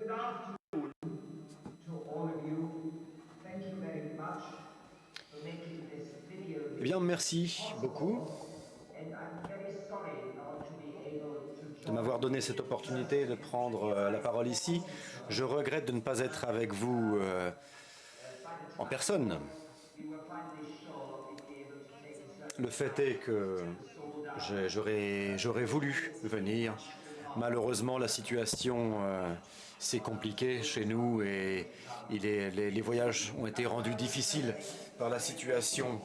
Good afternoon to all of you. Thank you very much for making this video. Eh bien, merci beaucoup And I'm very sorry not to be able to de m'avoir donné join cette opportunité de prendre la parole ici. Je regrette de ne pas être avec vous en personne. we were finally sure we'd be able to take a certain Le fait est que j'aurais voulu venir. Malheureusement, la situation s'est compliquée chez nous et les voyages ont été rendus difficiles par la situation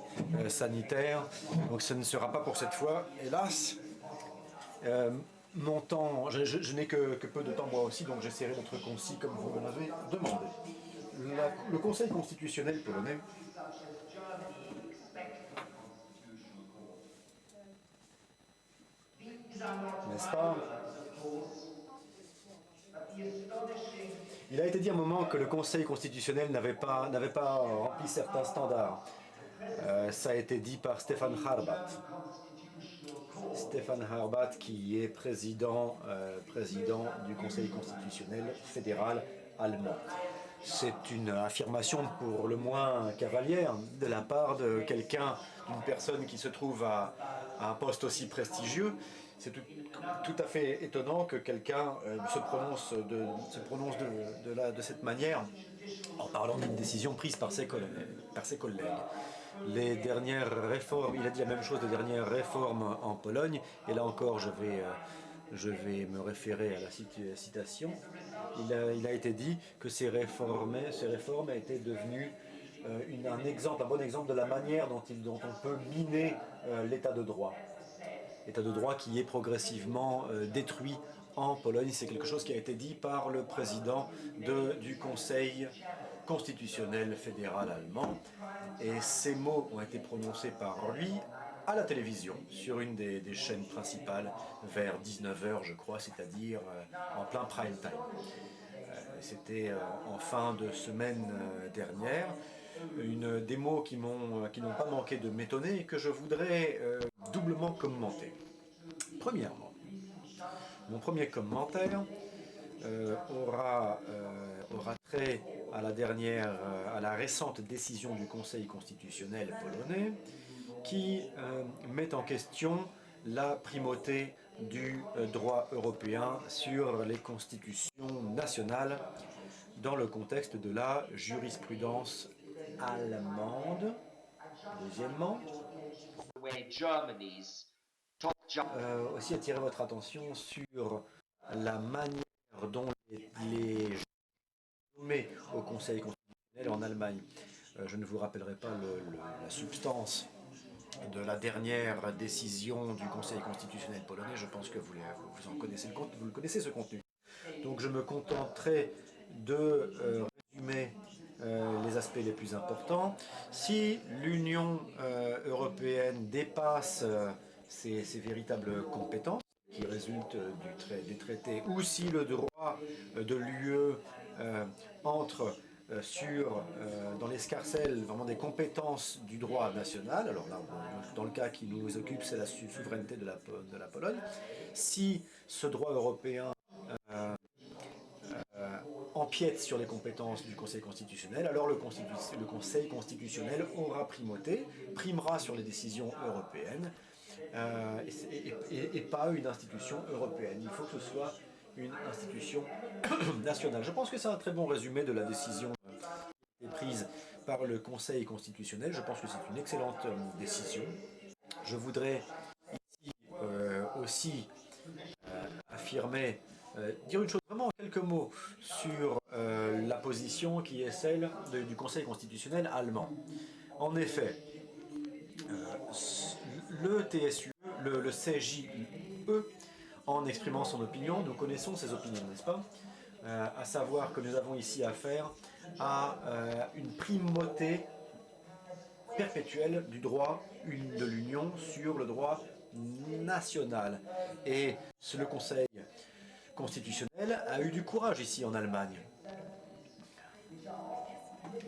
sanitaire. Donc ce ne sera pas pour cette fois, hélas. Mon temps, je n'ai que peu de temps moi aussi, donc j'essaierai d'être concis comme vous me l'avez demandé. Le Conseil constitutionnel polonais, such as Germany expect from a constitutional court. These are not n'est-ce my pas? words, of course, but the astonishing. Il a été dit à un moment que le Conseil constitutionnel n'avait pas rempli certains standards. Ça a été dit par Stefan Harbat. Stefan Harbat qui est président du Conseil constitutionnel fédéral allemand. C'est une affirmation pour le moins cavalière de la part de quelqu'un, d'une personne qui se trouve à un poste aussi prestigieux. C'est tout à fait étonnant que quelqu'un se prononce de cette manière en parlant d'une décision prise par ses collègues. Les dernières réformes, il a dit la même chose des dernières réformes en Pologne, et là encore je vais me référer à la citation. Il a été dit que ces réformes étaient devenues un bon exemple de la manière dont on peut miner l'état de droit. L'état de droit qui est progressivement détruit en Pologne. C'est quelque chose qui a été dit par le président du Conseil constitutionnel fédéral allemand. Et ces mots ont été prononcés par lui à la télévision, sur une des chaînes principales, vers 19 h je crois, c'est-à-dire en plein prime time. C'était en fin de semaine dernière. Des mots qui n'ont pas manqué de m'étonner et que je voudrais doublement commenter. Premièrement, mon premier commentaire aura trait à à la récente décision du Conseil constitutionnel polonais qui met en question la primauté du droit européen sur les constitutions nationales dans le contexte de la jurisprudence allemande. Deuxièmement, aussi attirer votre attention sur la manière dont les nommés au Conseil constitutionnel en Allemagne. Je ne vous rappellerai pas la substance de la dernière décision du Conseil constitutionnel polonais. Je pense que vous en connaissez vous le connaissez ce contenu. Donc je me contenterai de résumer les aspects les plus importants. Si l'Union européenne dépasse ses véritables compétences qui résultent du traité, ou si le droit de l'UE entre dans l'escarcelle vraiment des compétences du droit national, alors là, dans le cas qui nous occupe, c'est la souveraineté de la Pologne, si ce droit européen empiète sur les compétences du Conseil constitutionnel, alors le Conseil constitutionnel aura primauté, primera sur les décisions européennes et pas une institution européenne. Il faut que ce soit une institution nationale. Je pense que c'est un très bon résumé de la décision prise par le Conseil constitutionnel. Je pense que c'est une excellente décision. Je voudrais ici aussi affirmer, dire une chose vraiment en quelques mots sur la position qui est celle du Conseil constitutionnel allemand. En effet, le TSUE, le CJUE, en exprimant son opinion, nous connaissons ses opinions, n'est-ce pas? À savoir que nous avons ici affaire à une primauté perpétuelle du droit de l'Union sur le droit national. Et le Conseil constitutionnel a eu du courage ici en Allemagne.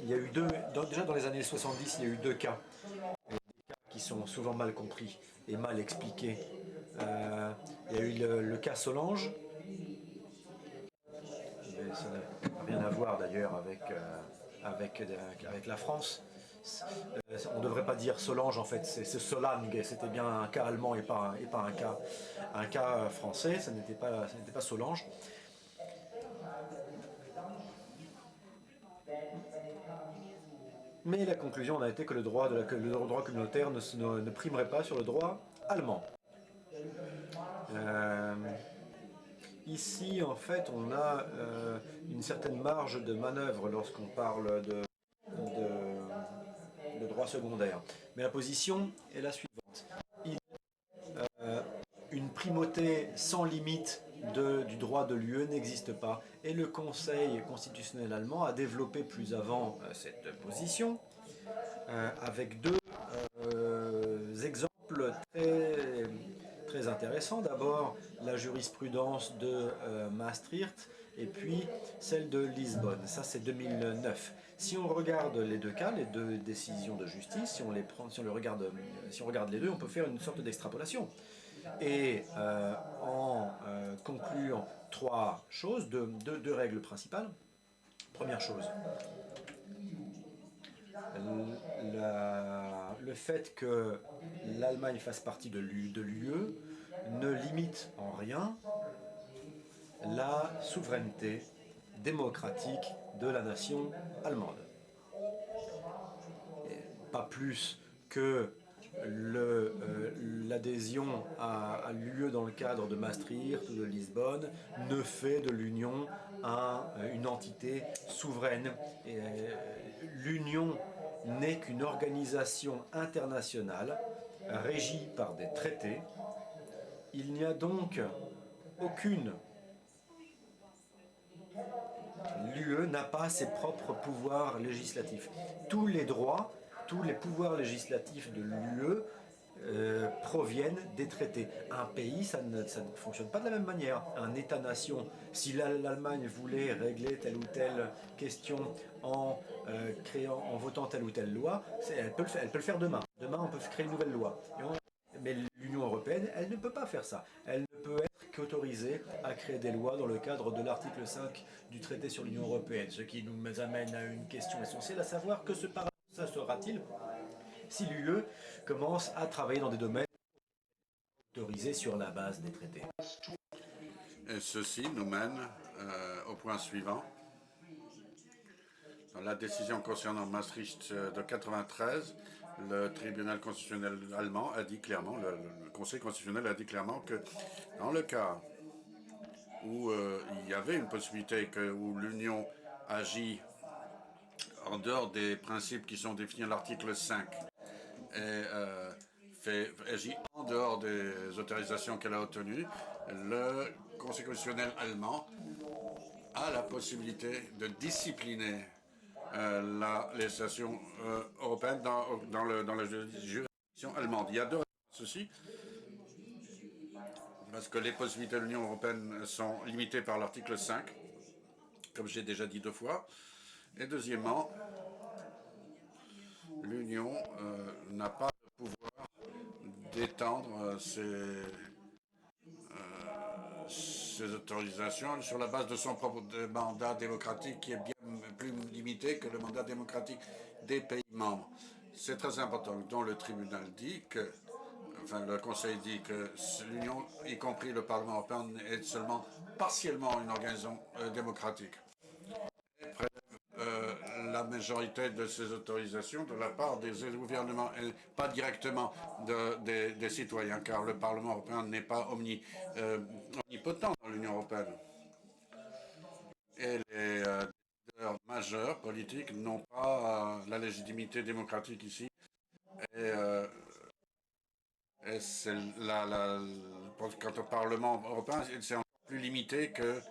Il y a eu déjà dans les années 70, il y a eu deux cas, qui sont souvent mal compris et mal expliqués. Il y a eu le cas Solange. ça n'a rien à voir d'ailleurs avec la France. On ne devrait pas dire Solange en fait, c'est Solange, c'était bien un cas allemand et pas un cas français, ça n'était pas Solange. Mais la conclusion en a été que que le droit communautaire ne primerait pas sur le droit allemand. Euh, Ici, en fait, on a une certaine marge de manœuvre lorsqu'on parle de droit secondaire. Mais la position est la suivante. Il y a une primauté sans limite du droit de l'UE n'existe pas. Et le Conseil constitutionnel allemand a développé plus avant cette position avec deux exemples très intéressants. D'abord, la jurisprudence de Maastricht et puis celle de Lisbonne. Ça, c'est 2009. Si on regarde les deux cas, les deux décisions de justice, si on regarde les deux, on peut faire une sorte d'extrapolation. Et en concluant trois choses, deux règles principales. Première chose, le fait que l'Allemagne fasse partie de l'UE ne limite en rien la souveraineté démocratique de la nation allemande. Et pas plus que l'adhésion à l'UE dans le cadre de Maastricht ou de Lisbonne ne fait de l'Union une entité souveraine. L'Union n'est qu'une organisation internationale régie par des traités. Il n'y a donc aucune... L'UE n'a pas ses propres pouvoirs législatifs. Tous les droits, tous les pouvoirs législatifs de l'UE proviennent des traités. Un pays, ça ne fonctionne pas de la même manière. Un État-nation, si l'Allemagne voulait régler telle ou telle question en votant telle ou telle loi, elle peut le faire demain. Demain, on peut créer une nouvelle loi. Mais l'Union européenne, elle ne peut pas faire ça. Elle ne peut être qu'autorisée à créer des lois dans le cadre de l'article 5 du traité sur l'Union européenne. Ce qui nous amène à une question essentielle, à savoir que ce paradoxe sera-t-il si l'UE commence à travailler dans des domaines autorisés sur la base des traités. Et ceci nous mène au point suivant. Dans la décision concernant Maastricht de 1993, le tribunal constitutionnel allemand a dit clairement, le Conseil constitutionnel a dit clairement que dans le cas où il y avait une possibilité où l'Union agit en dehors des principes qui sont définis à l'article 5 et agit en dehors des autorisations qu'elle a obtenues, le Conseil constitutionnel allemand a la possibilité de discipliner la législation européenne dans la juridiction allemande. Il y a deux raisons à ceci. Parce que les possibilités de l'Union européenne sont limitées par l'article 5, comme j'ai déjà dit deux fois. Et deuxièmement, l'Union n'a pas le pouvoir d'étendre ses autorisations sur la base de son propre mandat démocratique qui est bien plus limité que le mandat démocratique des pays membres. C'est très important, dont le tribunal dit que, enfin le Conseil dit que l'Union, y compris le Parlement européen, est seulement partiellement une organisation démocratique. La majorité de ces autorisations de la part des gouvernements et pas directement des citoyens, car le Parlement européen n'est pas omnipotent dans l'Union européenne. Et les leaders majeurs politiques n'ont pas la légitimité démocratique ici. Et c'est quant au Parlement européen, c'est encore plus limité que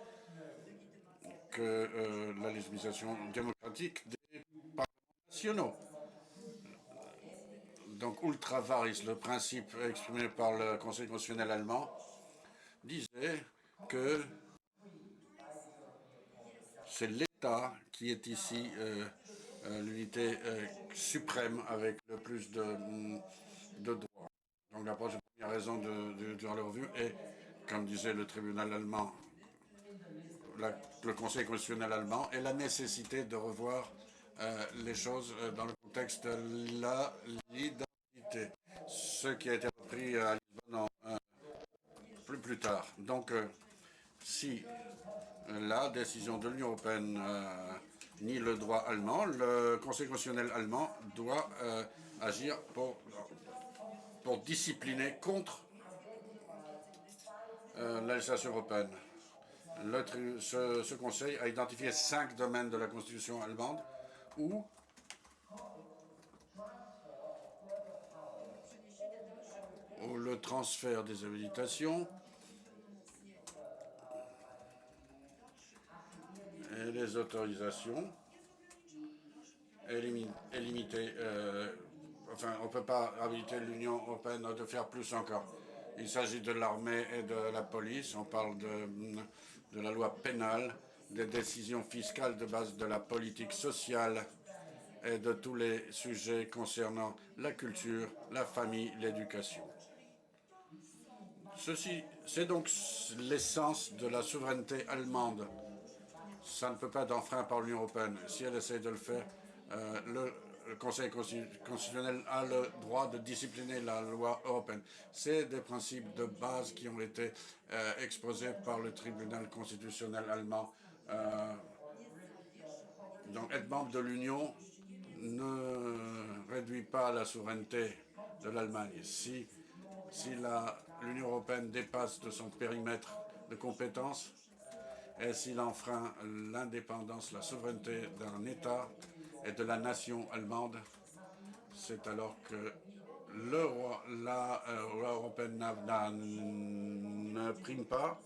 la légitimation démocratique des parlements nationaux. Donc, ultra varis, le principe exprimé par le Conseil constitutionnel allemand, disait que c'est l'État qui est ici l'unité suprême avec le plus de droits. Donc, la première raison de leur revue est, comme disait le tribunal allemand, le Conseil constitutionnel allemand et la nécessité de revoir les choses dans le contexte de la l'identité, ce qui a été repris à Lisbonne plus tard. Donc, si la décision de l'Union européenne nie le droit allemand, le Conseil constitutionnel allemand doit agir pour discipliner contre la législation européenne. Ce Conseil a identifié 5 domaines de la Constitution allemande où le transfert des habilitations et les autorisations est limité. Enfin, on ne peut pas habiliter l'Union européenne de faire plus encore. Il s'agit de l'armée et de la police. On parle de la loi pénale, des décisions fiscales de base de la politique sociale et de tous les sujets concernant la culture, la famille, l'éducation. Ceci, c'est donc l'essence de la souveraineté allemande. Ça ne peut pas être enfreint par l'Union européenne. Si elle essaie de le faire, le Conseil constitutionnel a le droit de discipliner la loi européenne. C'est des principes de base qui ont été exposés par le tribunal constitutionnel allemand. Donc, être membre de l'Union ne réduit pas la souveraineté de l'Allemagne. Si l'Union européenne dépasse de son périmètre de compétences et s'il enfreint l'indépendance, la souveraineté d'un État et de la nation allemande, c'est alors que la loi européenne ne prime pas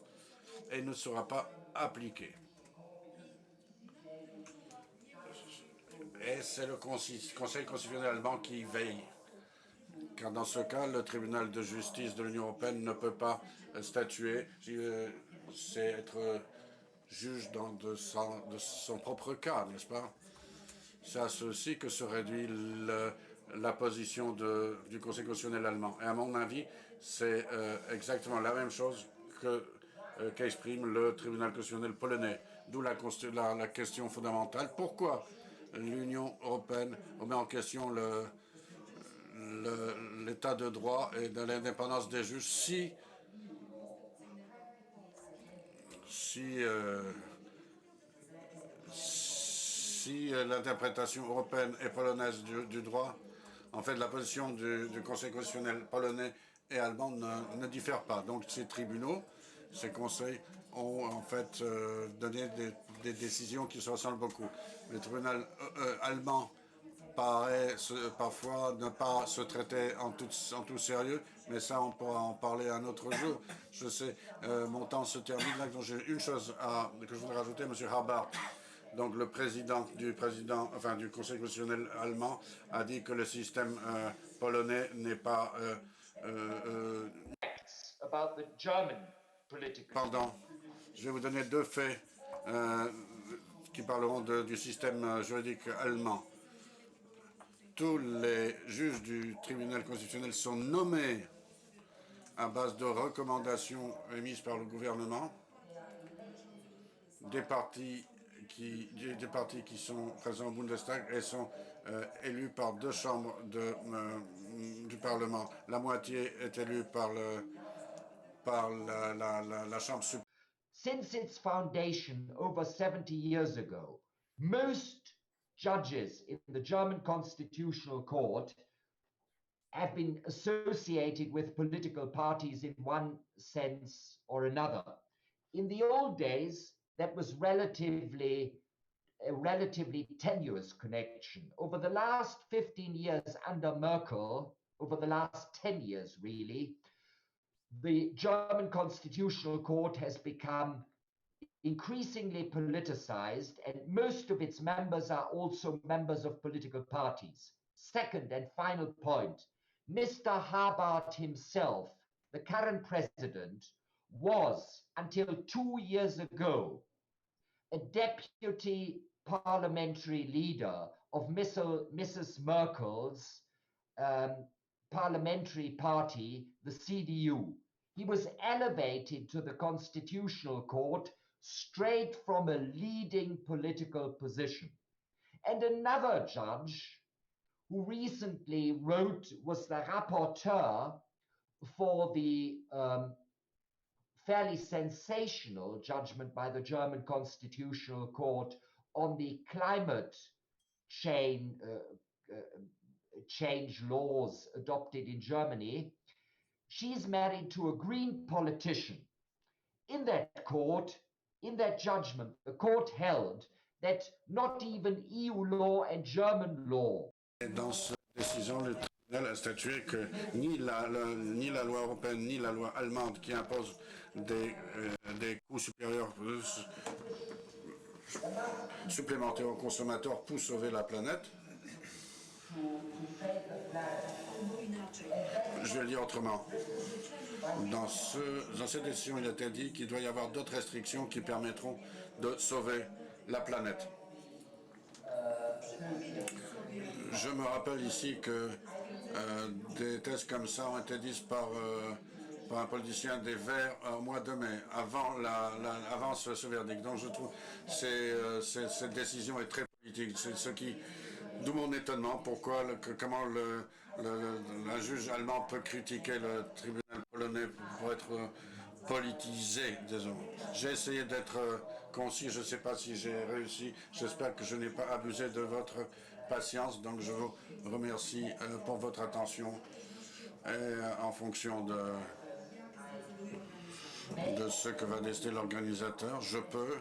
et ne sera pas appliquée. Et c'est le Conseil constitutionnel allemand qui veille. Car dans ce cas, le tribunal de justice de l'Union européenne ne peut pas statuer. C'est être juge de son propre cas, n'est-ce pas? C'est à ceci que se réduit la position du Conseil constitutionnel allemand. Et à mon avis, c'est exactement la même chose qu'exprime le tribunal constitutionnel polonais. D'où la question fondamentale. Pourquoi l'Union européenne remet en question l'état de droit et de l'indépendance des juges si l'interprétation européenne et polonaise du droit, en fait, la position du Conseil constitutionnel polonais et allemand ne diffère pas. Donc, ces tribunaux, ces conseils ont en fait donné des décisions qui se ressemblent beaucoup. Le tribunal allemand paraît parfois ne pas se traiter en tout sérieux, mais ça, on pourra en parler un autre jour. Je sais, mon temps se termine là, donc j'ai une chose que je voudrais rajouter, M. Harbart. Donc le président du Conseil constitutionnel allemand a dit que le système polonais n'est pas Pardon, je vais vous donner 2 faits qui parleront du système juridique allemand. Tous les juges du tribunal constitutionnel sont nommés à base de recommandations émises par le gouvernement des partis qui sont présents au Bundestag et sont élus par 2 chambres du Parlement. La moitié est élue par la Chambre suprême. Since its foundation over 70 years ago, most judges in the German Constitutional Court have been associated with political parties in one sense or another. In the old days, that was a relatively tenuous connection. Over the last 15 years under Merkel, over the last 10 years really, the German Constitutional Court has become increasingly politicized, and most of its members are also members of political parties. Second and final point, Mr. Harbart himself, the current president, was, until 2 years ago, a deputy parliamentary leader of Mrs. Merkel's parliamentary party, the CDU. He was elevated to the Constitutional Court straight from a leading political position. And another judge who recently was the rapporteur for the fairly sensational judgment by the German Constitutional Court on the climate change laws adopted in Germany. She's married to a Green politician. In that court, in that judgment, the court held that not even EU law and German law. Dans cette décision, le tribunal a statué que ni la loi européenne ni la loi allemande qui impose des coûts supérieurs supplémentaires aux consommateurs pour sauver la planète. Je vais le dire autrement. Dans cette décision, il a été dit qu'il doit y avoir d'autres restrictions qui permettront de sauver la planète. Je me rappelle ici que des thèses comme ça ont été dites par un politicien des Verts au mois de mai, avant ce verdict. Donc je trouve que cette décision est très politique. C'est ce qui, d'où mon étonnement, comment un juge allemand peut critiquer le tribunal polonais pour être politisé, disons. J'ai essayé d'être concis, je ne sais pas si j'ai réussi. J'espère que je n'ai pas abusé de votre patience, donc je vous remercie pour votre attention et en fonction de ce que va décider l'organisateur, je peux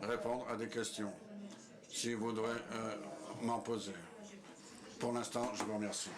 répondre à des questions si vous voudrez m'en poser. Pour l'instant, je vous remercie.